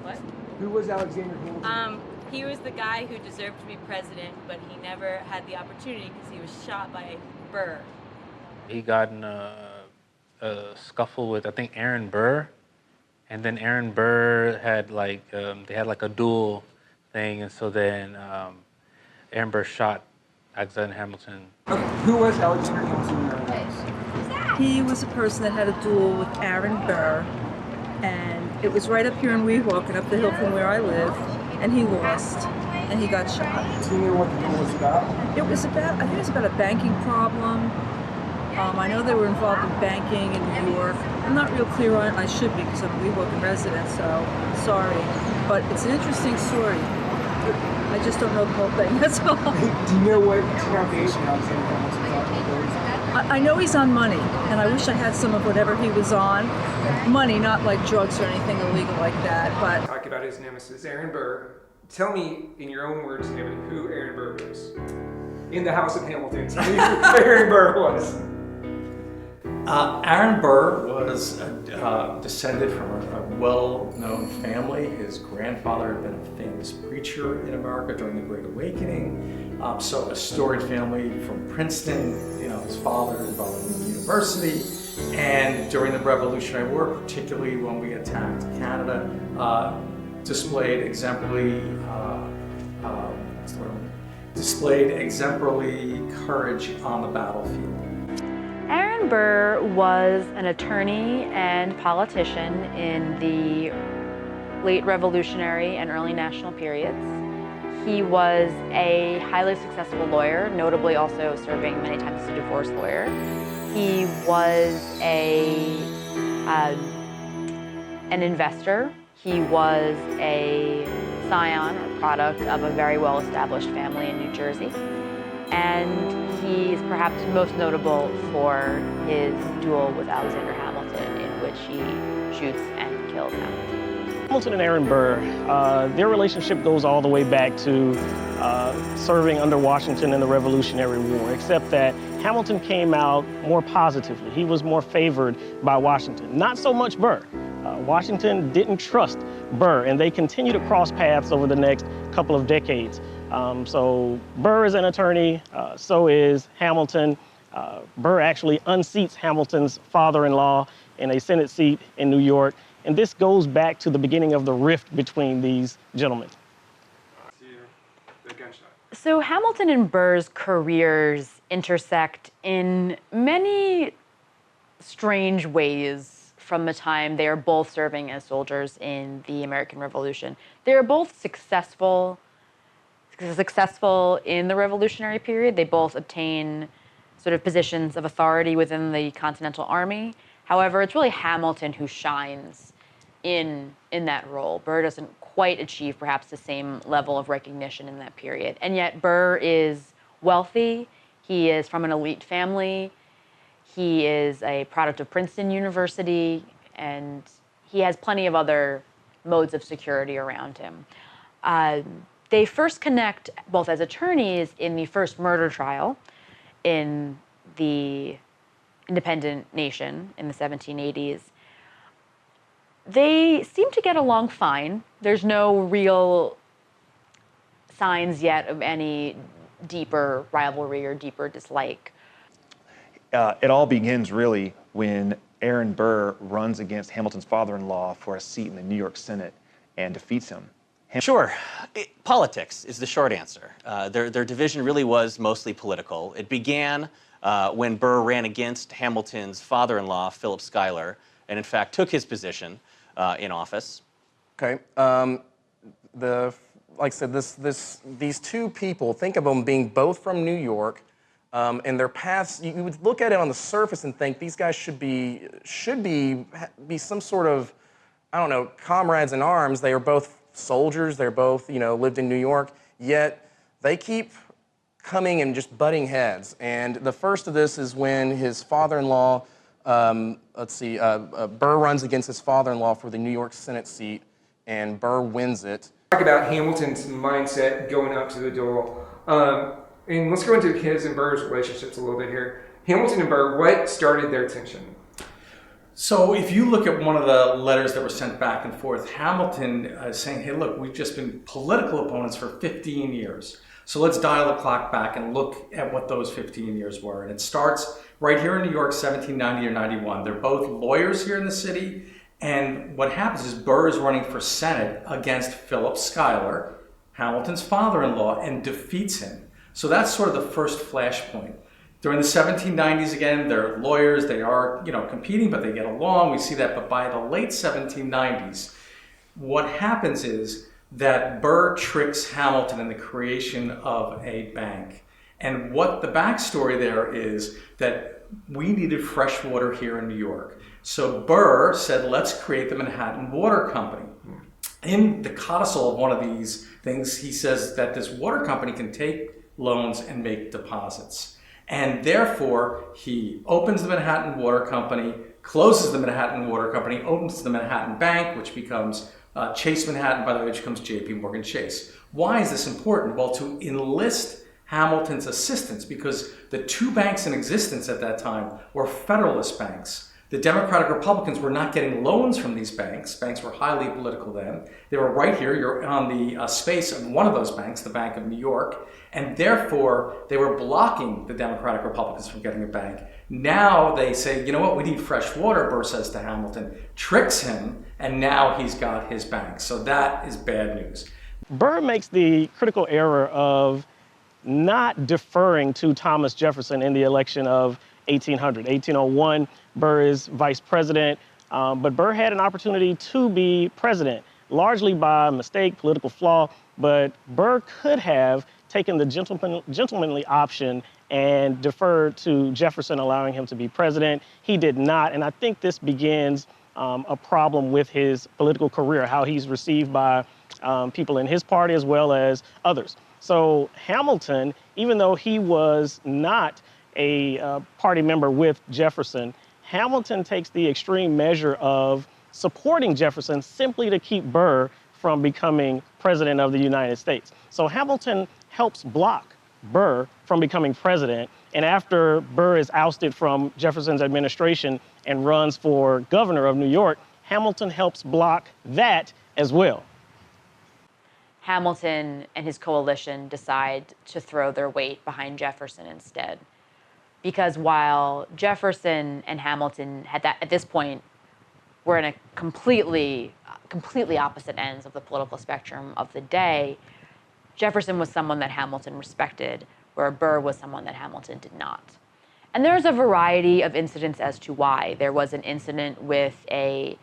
What? Who was Alexander Hamilton? He was the guy who deserved to be president, but he never had the opportunity because he was shot by Burr. He got in a scuffle with, I think, Aaron Burr. And then Aaron Burr had they had like a duel thing. And so then Aaron Burr shot Alexander Hamilton. Okay, who was Alexander Hamilton? He was a person that had a duel with Aaron Burr. And it was right up here in Weehawken, up the hill from where I live. And he lost. And he got shot. Do you know what the duel was about? It was about, I think it was about a banking problem. I know they were involved in banking in New York. I'm not real clear on it, and I should be because I'm a Weehawken resident, so sorry. But it's an interesting story. I just don't know the whole thing, that's all. Do you know what foundation Alexander Hamilton's on? I know he's on money, and I wish I had some of whatever he was on. Money, not like drugs or anything illegal like that, but... Talk about his nemesis, Aaron Burr. Tell me, in your own words, David, who Aaron Burr was. In the House of Hamilton, tell me who Aaron Burr was. Aaron Burr was descended from a well-known family. His grandfather had been a famous preacher in America during the Great Awakening. So a storied family from Princeton. You know, his father involved in the university. And during the Revolutionary War, particularly when we attacked Canada, displayed exemplary courage on the battlefield. Aaron Burr was an attorney and politician in the late Revolutionary and early National periods. He was a highly successful lawyer, notably also serving many times as a divorce lawyer. He was an investor. He was a scion or product of a very well-established family in New Jersey. And he's perhaps most notable for his duel with Alexander Hamilton, in which he shoots and kills Hamilton. Hamilton and Aaron Burr, their relationship goes all the way back to serving under Washington in the Revolutionary War, except that Hamilton came out more positively. He was more favored by Washington, not so much Burr. Washington didn't trust Burr, and they continue to cross paths over the next couple of decades. So Burr is an attorney, so is Hamilton. Burr actually unseats Hamilton's father-in-law in a Senate seat in New York. And this goes back to the beginning of the rift between these gentlemen. So Hamilton and Burr's careers intersect in many strange ways from the time they are both serving as soldiers in the American Revolution. They are both successful in the Revolutionary period. They both obtain sort of positions of authority within the Continental Army. However, it's really Hamilton who shines in that role. Burr doesn't quite achieve perhaps the same level of recognition in that period. And yet Burr is wealthy. He is from an elite family. He is a product of Princeton University, and he has plenty of other modes of security around him. They first connect both as attorneys in the first murder trial in the independent nation in the 1780s. They seem to get along fine. There's no real signs yet of any deeper rivalry or deeper dislike. It all begins really when Aaron Burr runs against Hamilton's father-in-law for a seat in the New York Senate and defeats him. Sure. Politics is the short answer. Their division really was mostly political. It began when Burr ran against Hamilton's father-in-law, Philip Schuyler, and in fact took his position in office. Okay. Like I said, these two people, think of them being both from New York, and their paths. You would look at it on the surface and think these guys should be some sort of, I don't know, comrades in arms. They are both soldiers. They're both, lived in New York. Yet they keep coming and just butting heads. And the first of this is when his father-in-law, Burr runs against his father-in-law for the New York Senate seat, and Burr wins it. Talk about Hamilton's mindset going up to the duel. And let's go into his and Burr's relationships a little bit here. Hamilton and Burr, what started their tension? So if you look at one of the letters that were sent back and forth, Hamilton is saying, hey, look, we've just been political opponents for 15 years. So let's dial the clock back and look at what those 15 years were. And it starts right here in New York, 1790 or 91. They're both lawyers here in the city. And what happens is Burr is running for Senate against Philip Schuyler, Hamilton's father-in-law, and defeats him. So that's sort of the first flashpoint. During the 1790s, again, they're lawyers. They are, competing, but they get along. We see that. But by the late 1790s, what happens is that Burr tricks Hamilton in the creation of a bank. And what the backstory there is that we needed fresh water here in New York. So Burr said, let's create the Manhattan Water Company. In the codicil of one of these things, he says that this water company can take loans and make deposits. And therefore, he opens the Manhattan Water Company, closes the Manhattan Water Company, opens the Manhattan Bank, which becomes Chase Manhattan, by the way, which becomes J.P. Morgan Chase. Why is this important? Well, to enlist Hamilton's assistance, because the two banks in existence at that time were Federalist banks. The Democratic Republicans were not getting loans from these banks. Banks were highly political then. They were right here. You're on the space of one of those banks, the Bank of New York, and therefore they were blocking the Democratic Republicans from getting a bank. Now they say, you know what, we need fresh water, Burr says to Hamilton, tricks him, and now he's got his bank. So that is bad news. Burr makes the critical error of not deferring to Thomas Jefferson in the election of 1800. 1801, Burr is vice president, but Burr had an opportunity to be president, largely by mistake, political flaw, but Burr could have taken the gentlemanly option and deferred to Jefferson, allowing him to be president. He did not, and I think this begins a problem with his political career, how he's received by people in his party as well as others. So Hamilton, even though he was not a party member with Jefferson, Hamilton takes the extreme measure of supporting Jefferson simply to keep Burr from becoming president of the United States. So Hamilton helps block Burr from becoming president. And after Burr is ousted from Jefferson's administration and runs for governor of New York, Hamilton helps block that as well. Hamilton and his coalition decide to throw their weight behind Jefferson instead. Because while Jefferson and Hamilton at this point were in a completely opposite ends of the political spectrum of the day, Jefferson was someone that Hamilton respected, where Burr was someone that Hamilton did not. And there's a variety of incidents as to why. There was an incident with a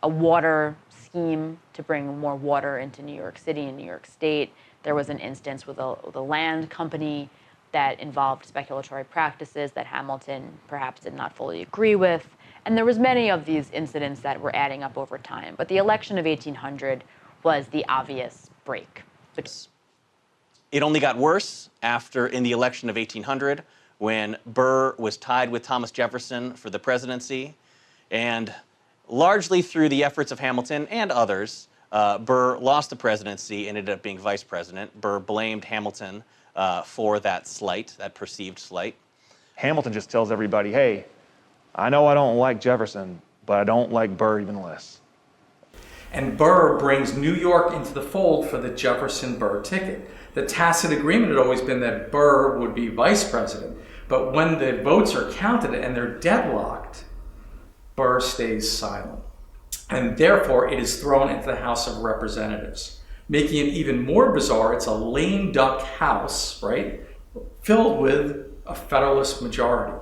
water scheme to bring more water into New York City and New York State. There was an instance with a land company that involved speculatory practices that Hamilton perhaps did not fully agree with. And there was many of these incidents that were adding up over time. But the election of 1800 was the obvious break. It only got worse in the election of 1800, when Burr was tied with Thomas Jefferson for the presidency. And largely through the efforts of Hamilton and others, Burr lost the presidency and ended up being vice president. Burr blamed Hamilton for that slight, that perceived slight. Hamilton just tells everybody, hey, I know I don't like Jefferson, but I don't like Burr even less. And Burr brings New York into the fold for the Jefferson-Burr ticket. The tacit agreement had always been that Burr would be vice president, but when the votes are counted and they're deadlocked, Burr stays silent. And therefore, it is thrown into the House of Representatives. Making it even more bizarre, it's a lame duck House, right, filled with a Federalist majority.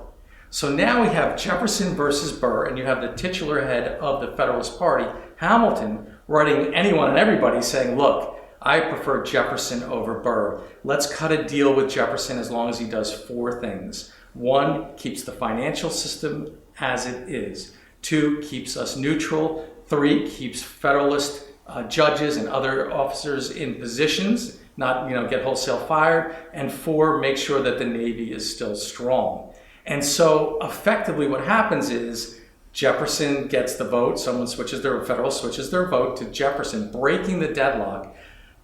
So now we have Jefferson versus Burr, and you have the titular head of the Federalist Party, Hamilton, writing anyone and everybody saying, look, I prefer Jefferson over Burr. Let's cut a deal with Jefferson as long as he does 4 things. 1, keeps the financial system as it is. 2, keeps us neutral. 3, keeps Federalist judges and other officers in positions, not get wholesale fired. And 4, make sure that the Navy is still strong. And so effectively what happens is Jefferson gets the vote, Federalist switches their vote to Jefferson, breaking the deadlock.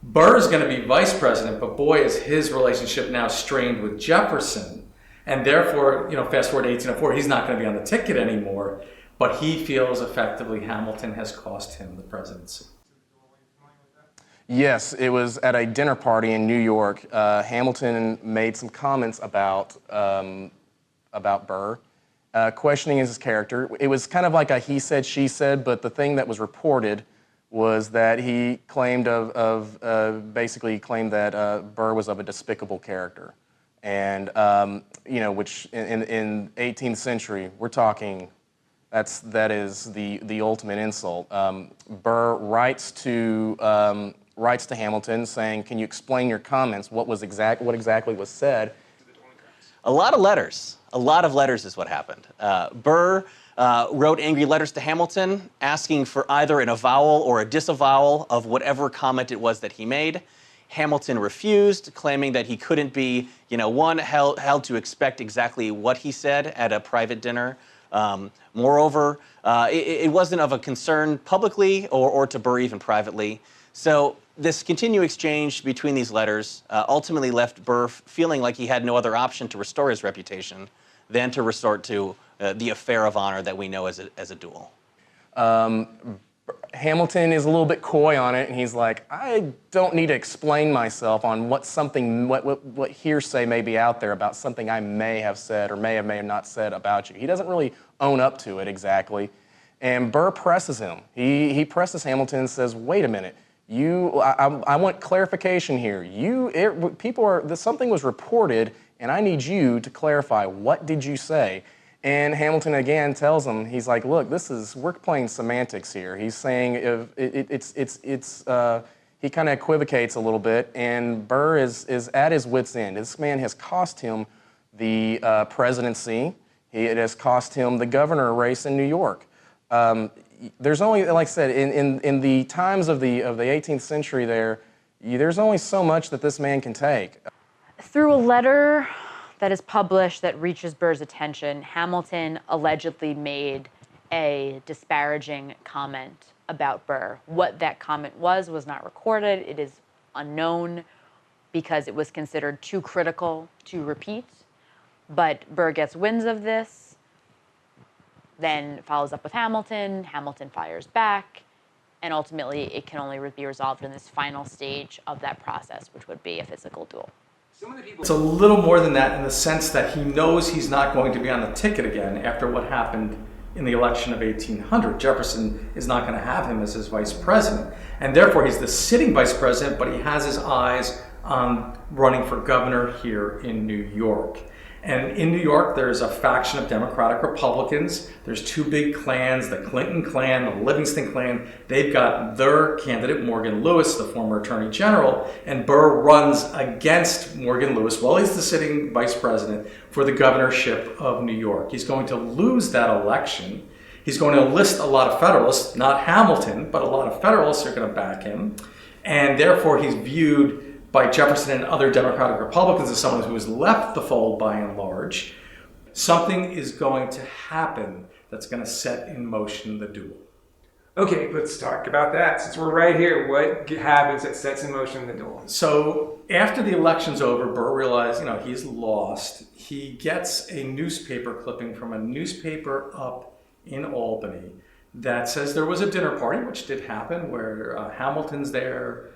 Burr is going to be vice president, but boy, is his relationship now strained with Jefferson. And therefore, fast forward to 1804, he's not going to be on the ticket anymore, but he feels effectively Hamilton has cost him the presidency. Yes, it was at a dinner party in New York. Hamilton made some comments about Burr, questioning his character. It was kind of like a he said, she said, but the thing that was reported was that he claimed basically claimed that Burr was of a despicable character. And, which in 18th century, we're talking, that is the ultimate insult. Burr writes to Hamilton saying, can you explain your comments? What exactly was said? A lot of letters is what happened. Burr wrote angry letters to Hamilton asking for either an avowal or a disavowal of whatever comment it was that he made. Hamilton refused, claiming that he couldn't be, held to expect exactly what he said at a private dinner. Moreover, it wasn't of a concern publicly or to Burr even privately. So this continued exchange between these letters ultimately left Burr feeling like he had no other option to restore his reputation than to resort to the affair of honor that we know as a duel. Hamilton is a little bit coy on it, and he's like, I don't need to explain myself on what hearsay may be out there about something I may have said or may have not said about you. He doesn't really own up to it exactly. And Burr presses him. He presses Hamilton and says, wait a minute. I want clarification here. Something was reported, and I need you to clarify. What did you say? And Hamilton again tells him, he's like, look, we're playing semantics here. He's saying he kind of equivocates a little bit, and Burr is at his wit's end. This man has cost him the presidency. It has cost him the governor race in New York. There's only, like I said, in the times of the 18th century there's only so much that this man can take. Through a letter that is published that reaches Burr's attention, Hamilton allegedly made a disparaging comment about Burr. What that comment was not recorded. It is unknown because it was considered too critical to repeat. But Burr gets winds of this, then follows up with Hamilton. Hamilton fires back, and ultimately it can only be resolved in this final stage of that process, which would be a physical duel. It's a little more than that in the sense that he knows he's not going to be on the ticket again after what happened in the election of 1800. Jefferson is not going to have him as his vice president, and therefore he's the sitting vice president, but he has his eyes on running for governor here in New York. And in New York, there's a faction of Democratic Republicans. There's two big clans, the Clinton clan, the Livingston clan. They've got their candidate, Morgan Lewis, the former Attorney General, and Burr runs against Morgan Lewis while he's the sitting vice president for the governorship of New York. He's going to lose that election. He's going to enlist a lot of Federalists, not Hamilton, but a lot of Federalists are going to back him. And therefore, he's viewed by Jefferson and other Democratic Republicans as someone who has left the fold by and large. Something is going to happen that's going to set in motion the duel. Okay, let's talk about that. Since we're right here, what happens that sets in motion the duel? So after the election's over, Burr realized, he's lost. He gets a newspaper clipping from a newspaper up in Albany that says there was a dinner party, which did happen, where Hamilton's there,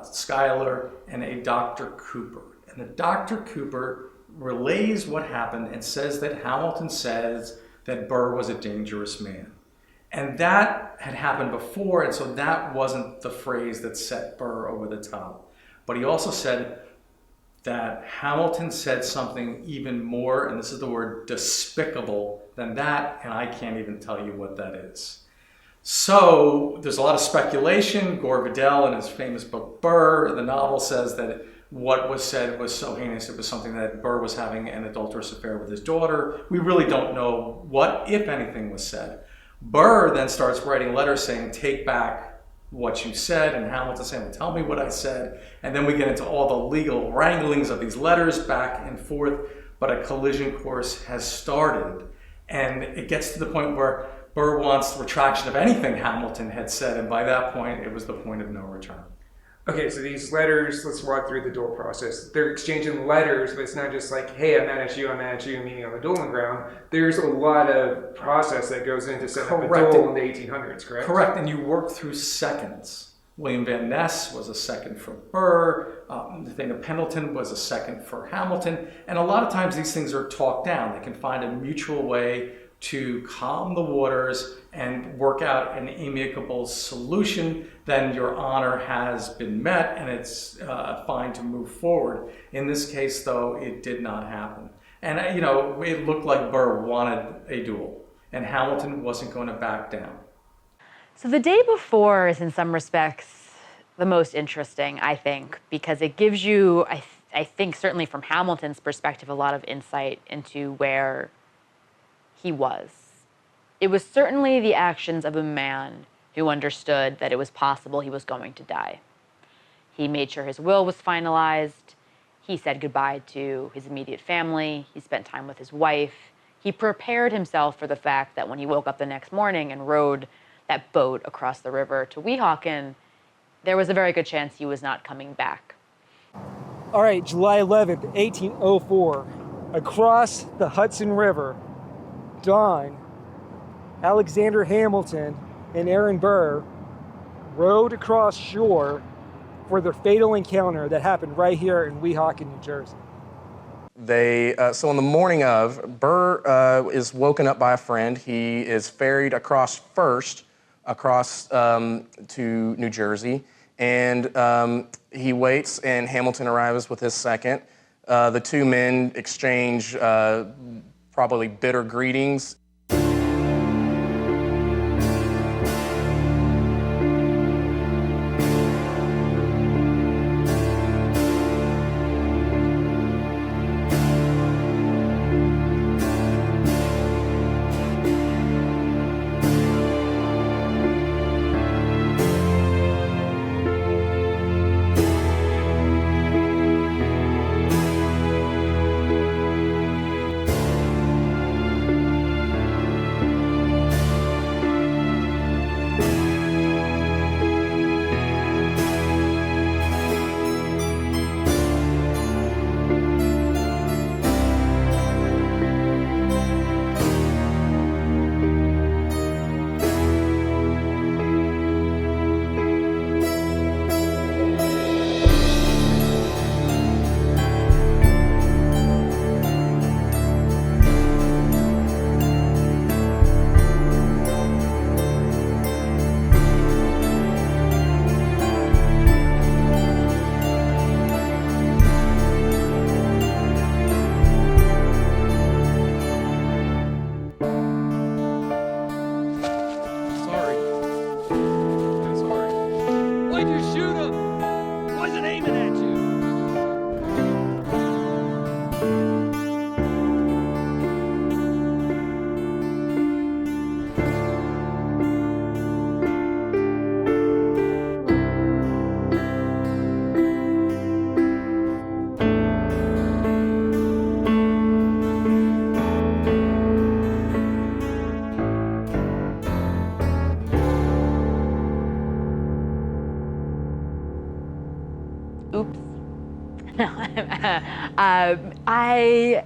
Schuyler, and a Dr. Cooper. And the Dr. Cooper relays what happened and says that Hamilton says that Burr was a dangerous man. And that had happened before, and so that wasn't the phrase that set Burr over the top. But he also said that Hamilton said something even more, and this is the word despicable, than that, and I can't even tell you what that is. So there's a lot of speculation. Gore Vidal, in his famous book Burr, the novel, says that what was said was so heinous it was something that Burr was having an adulterous affair with his daughter. We really don't know what, if anything, was said. Burr then starts writing letters saying, take back what you said, and Hamilton saying, well, tell me what I said. And then we get into all the legal wranglings of these letters back and forth, but a collision course has started. And it gets to the point where Burr wants retraction of anything Hamilton had said, and by that point, it was the point of no return. Okay, so these letters, let's walk through the duel process. They're exchanging letters, but it's not just like, hey, I'm mad at you, meaning on the dueling ground. There's a lot of process that goes into setting up a duel in the 1800s, correct? Correct, and you work through seconds. William Van Ness was a second for Burr. Nathaniel Pendleton was a second for Hamilton. And a lot of times these things are talked down. They can find a mutual way to calm the waters and work out an amicable solution. Then your honor has been met and it's fine to move forward. In this case, though, it did not happen. And, it looked like Burr wanted a duel and Hamilton wasn't going to back down. So the day before is in some respects the most interesting, I think, because it gives you, I think certainly from Hamilton's perspective, a lot of insight into where he was. It was certainly the actions of a man who understood that it was possible he was going to die. He made sure his will was finalized. He said goodbye to his immediate family. He spent time with his wife. He prepared himself for the fact that when he woke up the next morning and rode that boat across the river to Weehawken, there was a very good chance he was not coming back. All right, July 11th, 1804, across the Hudson River, dawn, Alexander Hamilton and Aaron Burr rowed across shore for their fatal encounter that happened right here in Weehawken, New Jersey. So on the morning of, Burr is woken up by a friend. He is ferried across to New Jersey, and he waits, and Hamilton arrives with his second. The two men exchange probably bitter greetings. Oops. No, I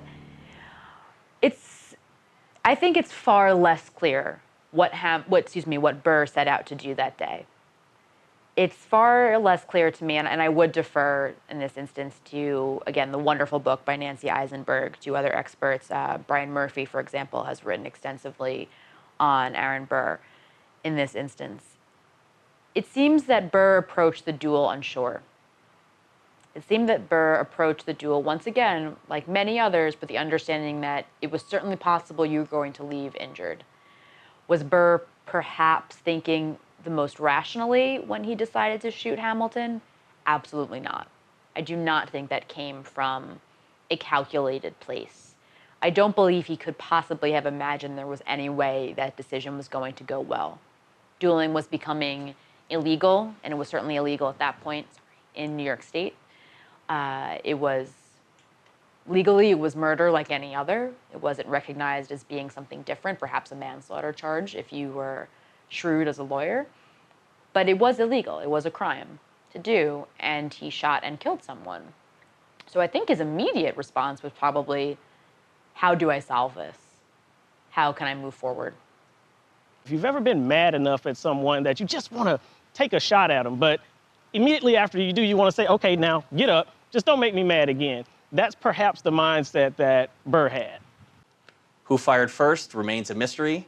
think it's far less clear what Burr set out to do that day. It's far less clear to me, and I would defer in this instance to, again, the wonderful book by Nancy Eisenberg, to other experts. Brian Murphy, for example, has written extensively on Aaron Burr in this instance. It seems that Burr approached the duel unsure. It seemed that Burr approached the duel, once again, like many others, with the understanding that it was certainly possible you were going to leave injured. Was Burr perhaps thinking the most rationally when he decided to shoot Hamilton? Absolutely not. I do not think that came from a calculated place. I don't believe he could possibly have imagined there was any way that decision was going to go well. Dueling was becoming illegal, and it was certainly illegal at that point in New York State. It was murder like any other. It wasn't recognized as being something different, perhaps a manslaughter charge if you were shrewd as a lawyer. But it was illegal. It was a crime to do, and he shot and killed someone. So I think his immediate response was probably, how do I solve this? How can I move forward? If you've ever been mad enough at someone that you just want to take a shot at them, but immediately after you do, you want to say, okay, now get up, just don't make me mad again. That's perhaps the mindset that Burr had. Who fired first remains a mystery.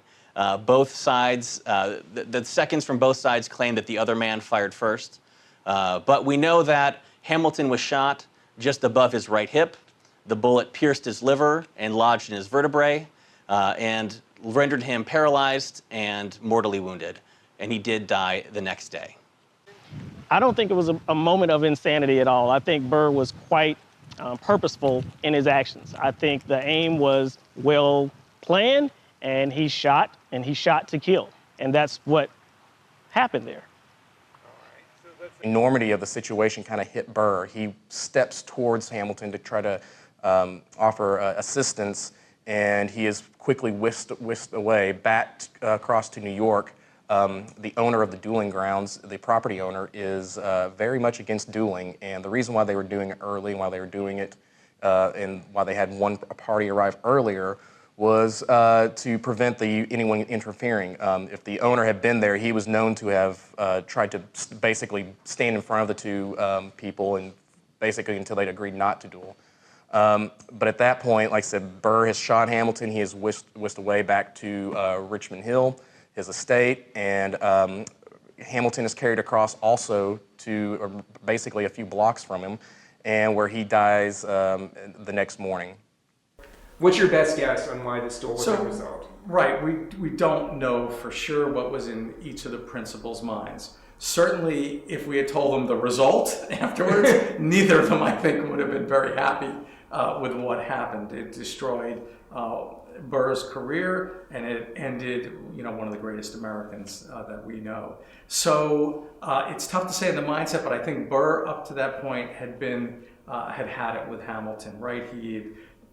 Both sides, the seconds from both sides claim that the other man fired first. But we know that Hamilton was shot just above his right hip. The bullet pierced his liver and lodged in his vertebrae and rendered him paralyzed and mortally wounded. And he did die the next day. I don't think it was a moment of insanity at all. I think Burr was quite purposeful in his actions. I think the aim was well planned, and he shot to kill. And that's what happened there. The enormity of the situation kind of hit Burr. He steps towards Hamilton to try to offer assistance, and he is quickly whisked away back across to New York. The owner of the dueling grounds, the property owner, is very much against dueling, and the reason why they were doing it early, why they were doing it, and why they had one party arrive earlier, was to prevent anyone interfering. If the owner had been there, he was known to have tried to basically stand in front of the two people, and basically until they'd agreed not to duel. But at that point, like I said, Burr has shot Hamilton. He is whisked away back to Richmond Hill, his estate, and Hamilton is carried across also to basically a few blocks from him, and where he dies the next morning. What's your best guess on why this duel was unresolved? Right, we don't know for sure what was in each of the principals' minds. Certainly, if we had told them the result afterwards, neither of them, I think, would have been very happy with what happened. It destroyed Burr's career, and it ended, one of the greatest Americans that we know. So it's tough to say in the mindset, but I think Burr, up to that point, had had it with Hamilton, right? He had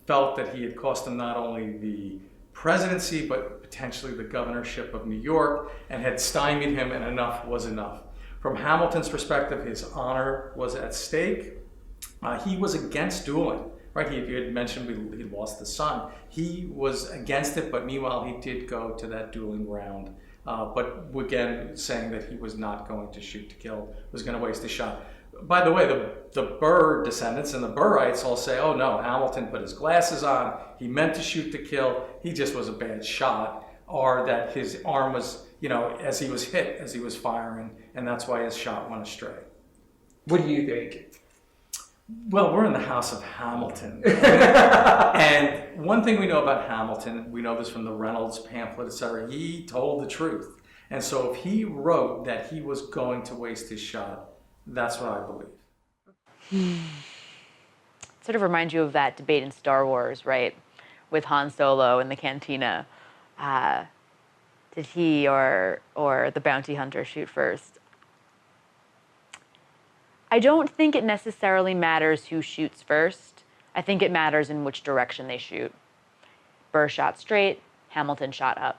felt that he had cost him not only the presidency, but potentially the governorship of New York, and had stymied him, and enough was enough. From Hamilton's perspective, his honor was at stake. He was against dueling. Right, he had mentioned he lost the son. He was against it, but meanwhile he did go to that dueling ground. But again, saying that he was not going to shoot to kill, was going to waste a shot. By the way, the Burr descendants and the Burrites all say, oh no, Hamilton put his glasses on, he meant to shoot to kill, he just was a bad shot, or that his arm was, as he was hit, as he was firing, and that's why his shot went astray. What do you think? Well, we're in the house of Hamilton. And one thing we know about Hamilton, we know this from the Reynolds pamphlet, etc., he told the truth. And so if he wrote that he was going to waste his shot, that's what I believe. Sort of reminds you of that debate in Star Wars, right? With Han Solo in the cantina. Did he or the bounty hunter shoot first? I don't think it necessarily matters who shoots first. I think it matters in which direction they shoot. Burr shot straight, Hamilton shot up.